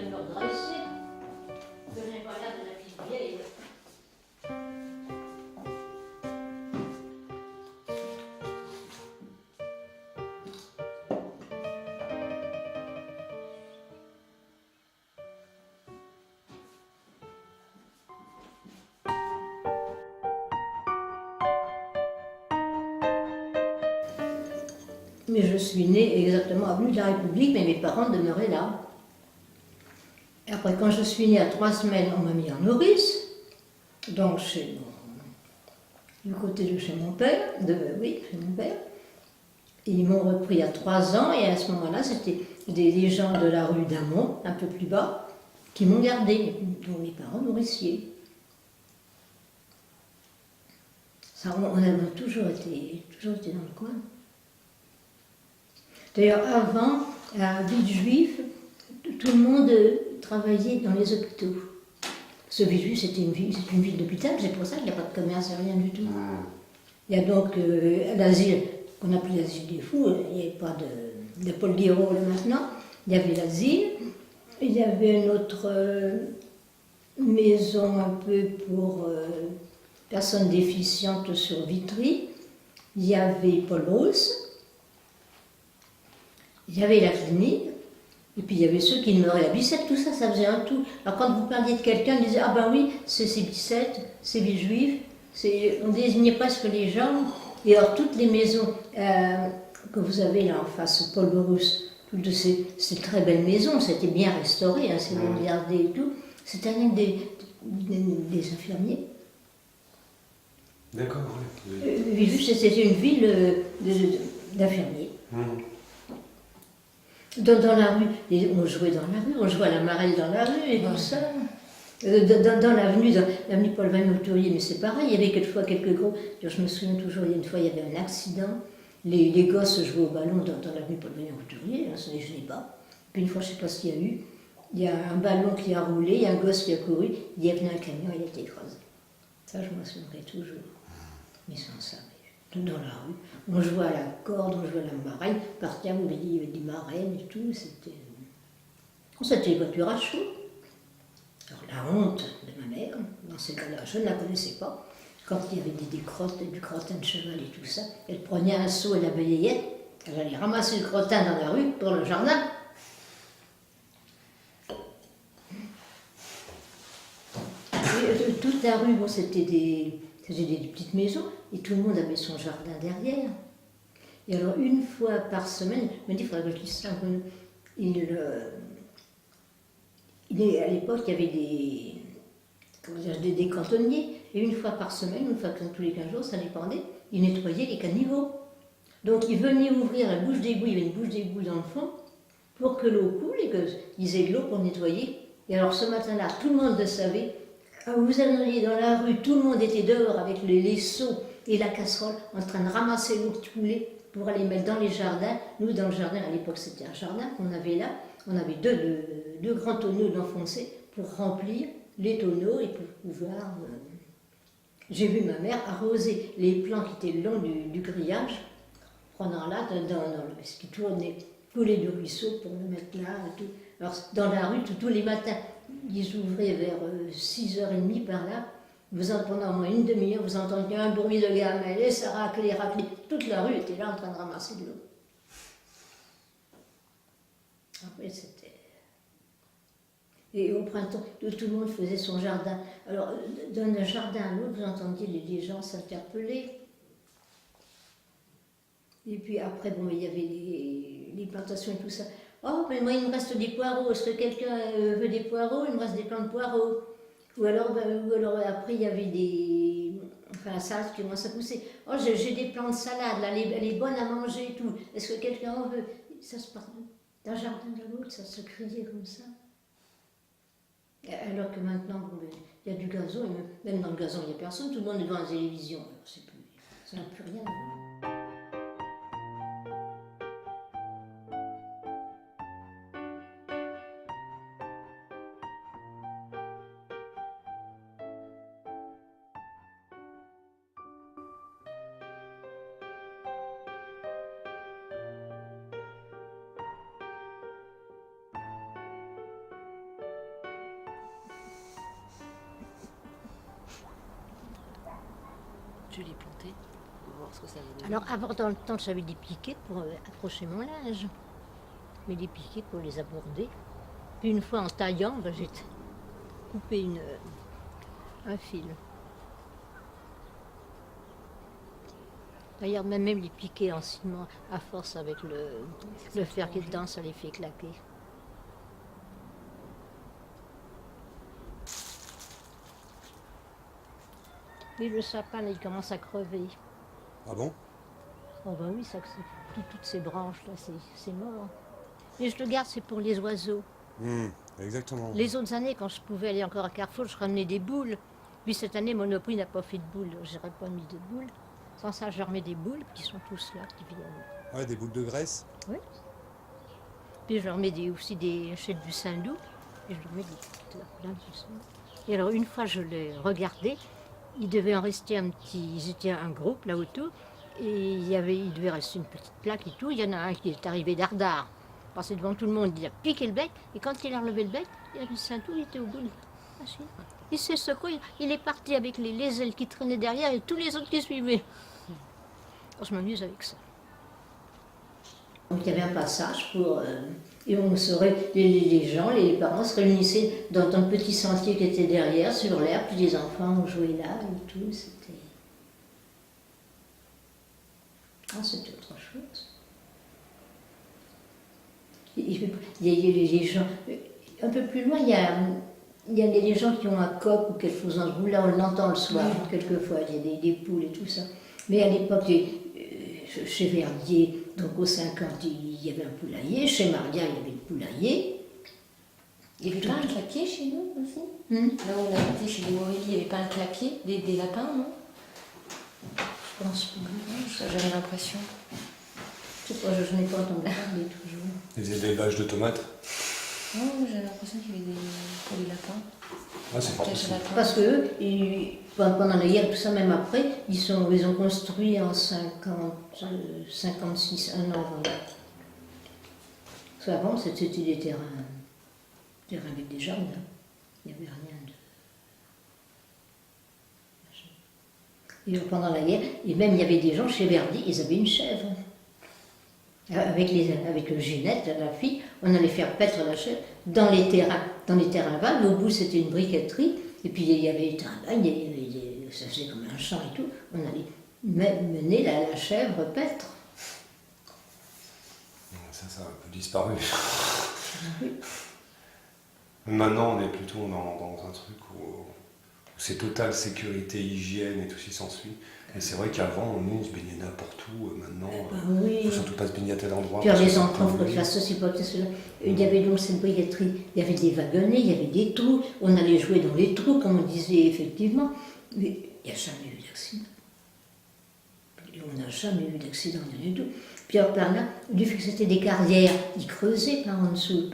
de me redresser. Que je n'ai pas l'air de la petite vieille. Mais je suis née exactement avenue de la République, mais mes parents demeuraient là. Et après, quand je suis née à 3 semaines, on m'a mis en nourrice, donc du côté de chez mon père, chez mon père. Et ils m'ont repris à 3 ans, et à ce moment-là, c'était des gens de la rue d'Amont, un peu plus bas, qui m'ont gardée, dont mes parents nourriciers. Ça, on a toujours été dans le coin. D'ailleurs, avant, à Villejuif, tout le monde travaillait dans les hôpitaux. Parce que Villejuif, c'est une ville d'hôpital, c'est pour ça qu'il n'y a pas de commerce, rien du tout. Il y a donc l'asile, qu'on appelle l'asile des fous, il n'y avait pas de Paul Guiraud là maintenant. Il y avait l'asile, il y avait une autre maison un peu pour personnes déficientes sur Vitry. Il y avait Paul Rousse. Il y avait la clinique, et puis il y avait ceux qui demeuraient à Bicêtre, tout ça, ça faisait un tout. Alors quand vous parliez de quelqu'un, on disait « Ah ben oui, c'est Bicêtre, c'est Villejuif », on désignait presque les gens. Et alors toutes les maisons que vous avez là en face, Paul Rousse, toutes ces très belles maisons, c'était bien restauré, hein, c'est bien gardé et tout, c'était rien que des infirmiers. D'accord, oui. Villejuif, c'était une ville d'infirmiers. Dans la rue, on jouait dans la rue, on jouait à la marelle dans la rue et tout ça. Dans l'avenue Paul Vagne-Couturier, mais c'est pareil, il y avait quelquefois quelques gros. Je me souviens toujours, il y a une fois, il y avait un accident, les gosses jouaient au ballon dans l'avenue Paul Vagne-Couturier, hein, ça ne les gênait pas. Puis une fois, je ne sais pas ce qu'il y a eu, il y a un ballon qui a roulé, il y a un gosse qui a couru, il y a venu un camion, il a été écrasé. Ça, je m'en souviendrai toujours. Mais sans ça, dans la rue. On jouait à la corde, on jouait à la marraine. Par terre, il y avait des marraines et tout. C'était les voitures à chaud. Alors la honte de ma mère, dans ces cas-là, je ne la connaissais pas. Quand il y avait du crottin de cheval et tout ça, elle prenait un seau et la balayette, elle allait ramasser le crottin dans la rue pour le jardin. Et toute la rue, bon, c'était des petites maisons, et tout le monde avait son jardin derrière. Et alors, une fois par semaine, il me dit, il faudrait que je dise ça, à l'époque, il y avait des cantonniers, et une fois par semaine, une fois tous les 15 jours, ça dépendait, ils nettoyaient les caniveaux. Donc, ils venaient ouvrir la bouche d'égout, il y avait une bouche d'égout dans le fond, pour que l'eau coule, et qu'ils aient de l'eau pour nettoyer. Et alors, ce matin-là, tout le monde le savait. Vous alliez dans la rue, tout le monde était dehors avec les seaux et la casserole en train de ramasser l'eau qui coulait pour aller mettre dans les jardins. Nous, dans le jardin, à l'époque, c'était un jardin qu'on avait là. On avait deux grands tonneaux d'enfoncés pour remplir les tonneaux et pour pouvoir... J'ai vu ma mère arroser les plants qui étaient le long du grillage, prenant là, ce qui tournait, couler du ruisseau pour le mettre là et tout. Alors, dans la rue, tous les matins, ils ouvraient vers 6h30 par là. Pendant au moins une demi-heure, vous entendiez un bruit de gamelle, et ça raclait. Toute la rue était là en train de ramasser de l'eau. Après, c'était... Et au printemps, tout le monde faisait son jardin. Alors, d'un jardin à l'autre, vous entendiez les gens s'interpeller. Et puis après, bon, il y avait les plantations et tout ça. Oh, mais moi, il me reste des poireaux. Est-ce que quelqu'un veut des poireaux? Il me reste des plants de poireaux. Ou alors après, il y avait la salade qui commence à pousser. Oh, j'ai des plants de salade, là, elle est bonne à manger et tout. Est-ce que quelqu'un en veut? Ça se part d'un jardin à l'autre, ça se criait comme ça. Alors que maintenant, bon, il y a du gazon, et même dans le gazon, il n'y a personne, tout le monde est devant la télévision. Alors, ça n'a plus rien. Je l'ai planté pour voir ce que ça va donner. Alors avant, dans le temps, j'avais des piquets pour accrocher mon linge. Mais des piquets pour les aborder. Puis une fois en taillant, ben, j'ai coupé un fil. D'ailleurs, même les piquets en ciment, à force avec le fer qui est dedans, ça les fait claquer. Et le sapin, là, il commence à crever. Ah bon? Oh ben oui, toutes ces branches, là, c'est mort. Mais je le garde, c'est pour les oiseaux. Exactement. Les autres années, quand je pouvais aller encore à Carrefour, je ramenais des boules. Puis cette année, Monoprix n'a pas fait de boules, je n'aurais pas mis de boules. Sans ça, je remets des boules, qui sont tous là, qui viennent. Ouais, des boules de graisse. Oui. Puis je leur mets aussi des chaînes du Saint-Loup, et je leur mets des petites plein du Saint-Loup. Et alors, une fois, je les regardais, il devait en rester un petit, ils étaient un groupe là autour, et il devait rester une petite plaque et tout. Il y en a un qui est arrivé dardard, passé devant tout le monde, il a piqué le bec, et quand il a relevé le bec, il a vu Saint-Loup, il était au bout de la machine. Il s'est secoué, il est parti avec les ailes qui traînaient derrière et tous les autres qui suivaient. Alors, je m'amuse avec ça. Donc il y avait un passage pour... et on les gens, les parents se réunissaient dans un petit sentier qui était derrière, sur l'herbe, puis les enfants ont joué là et tout, c'était... Ah, c'était autre chose. Il y a les gens... Un peu plus loin, il y a des gens qui ont un coq ou quelque chose dans ce bout-là, on l'entend le soir, quelquefois, il y a des poules et tout ça. Mais à l'époque, chez Verdier, donc aux 50, il y avait un poulailler. Chez Maria, il y avait le poulailler. Il n'y avait pas un clapier chez nous aussi? Là où on habitait chez les Morelli, il n'y avait pas un clapier, des lapins, non? Je pense pas. Ça, j'avais l'impression. Je sais pas, je n'ai pas entendu parler toujours. Ils faisaient de l'élevage de tomates. Non, j'avais l'impression qu'il y avait des lapins. Ah, c'est pas possible. Parce que pendant la guerre, tout ça, même après, ils ont construit en 56, un an avant. Parce qu'avant, c'était des terrains avec des jardins. Il n'y avait rien de... Et pendant la guerre, et même il y avait des gens chez Verdi, ils avaient une chèvre. Avec Ginette, la fille, on allait faire paître la chèvre dans les terrains vagues. Au bout, c'était une briqueterie. Et puis, il y avait un bagne, ça faisait comme un champ et tout. On allait mener la chèvre paître. Ça a un peu disparu. Oui. Maintenant, on est plutôt dans un truc où c'est totale sécurité, hygiène et tout ce qui s'ensuit. Et c'est vrai qu'avant, nous, on se baignait n'importe où. Maintenant, il ne faut surtout pas se baigner à tel endroit. Puis les enfants, il faut que la société, cela. Il y avait donc cette briqueterie, il y avait des wagonnets, il y avait des trous. On allait jouer dans les trous, comme on disait effectivement. Mais il n'y a jamais eu d'accident. On n'a jamais eu d'accident, rien du tout. Puis alors, par là, du fait que c'était des carrières, ils creusaient par en dessous.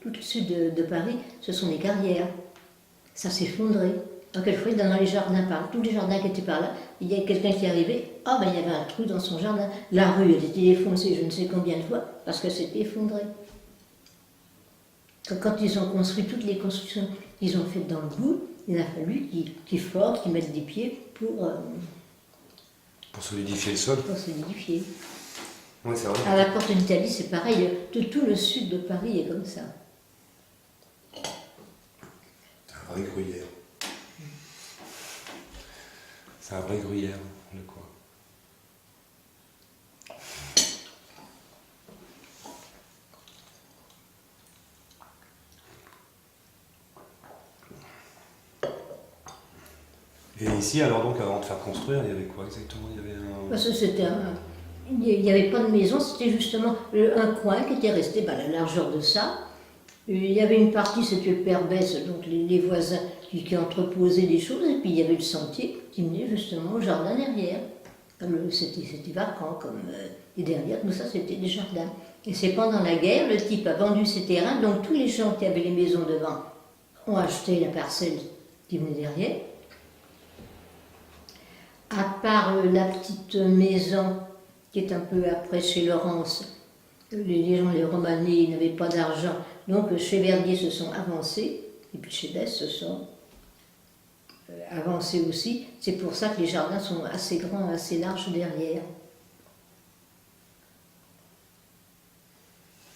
Tout au sud de Paris, ce sont des carrières. Ça s'effondrait. Donc quelquefois, dans les jardins, tous les jardins qui étaient par là, il y a quelqu'un qui arrivait, il y avait un trou dans son jardin. La rue, elle était défoncée je ne sais combien de fois, parce qu'elle s'était effondrée. Quand ils ont construit toutes les constructions qu'ils ont faites dans le bout, il a fallu qu'ils forcent, qu'ils mettent des pieds pour solidifier le sol. Pour solidifier. Oui, c'est vrai. À la porte d'Italie, c'est pareil. Tout le sud de Paris est comme ça. Un vrai gruyère. C'est un vrai gruyère, le coin. Et ici, alors donc, avant de faire construire, il y avait quoi exactement? Parce que il n'y avait pas de maison, c'était justement un coin qui était resté la largeur de ça. Il y avait une partie, c'était le Père Besse, donc les voisins qui entreposaient des choses, et puis il y avait le sentier qui menait justement au jardin derrière. C'était vacant, et derrière, tout ça c'était des jardins. Et c'est pendant la guerre, le type a vendu ses terrains, donc tous les gens qui avaient les maisons devant ont acheté la parcelle qui venait derrière. À part la petite maison qui est un peu après chez Laurence, les gens, les Romanais, ils n'avaient pas d'argent. Donc chez Verdier se sont avancés, et puis chez Besse se sont avancer aussi. C'est pour ça que les jardins sont assez grands, assez larges derrière.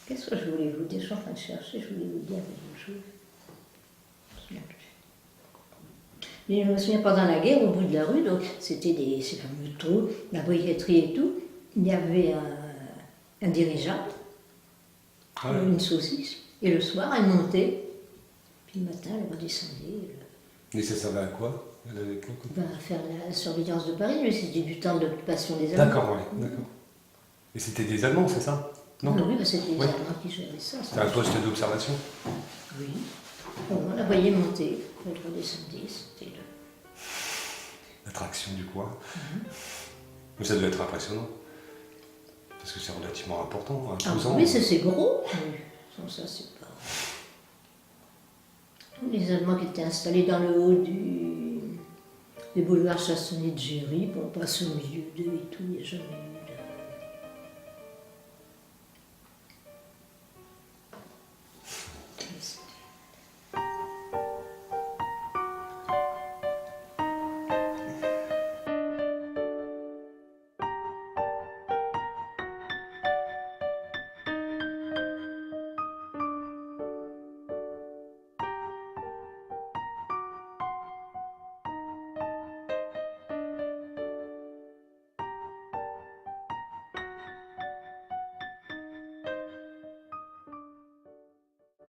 Qu'est-ce que je voulais vous dire? Je suis en train de chercher, je voulais vous dire quelque chose. Je me souviens plus. Mais je me souviens, pendant la guerre, au bout de la rue, donc c'était ces fameux trous, la briqueterie et tout, il y avait un dirigeable, Ah ouais. une saucisse, et le soir, elle montait, puis le matin, elle redescendait. Et ça servait à quoi à l'époque? À faire la surveillance de Paris, mais c'était du temps de l'occupation des Allemands. D'accord, oui, d'accord. Et c'était des Allemands, c'est ça? Non? Ah oui, bah, c'était les Oui. Allemands qui géraient ça. C'était un poste d'observation? Oui. On la voyait monter, elle redescendait, c'était le... L'attraction du coin. Mais ça devait être impressionnant. Parce que c'est relativement important, Ah imposant. oui, c'est gros. Oui. Sans ça, c'est pas... Tous les Allemands qui étaient installés dans le haut des boulevards Chassonnet de Géry, on passe au milieu d'eux et tout, il n'y a jamais eu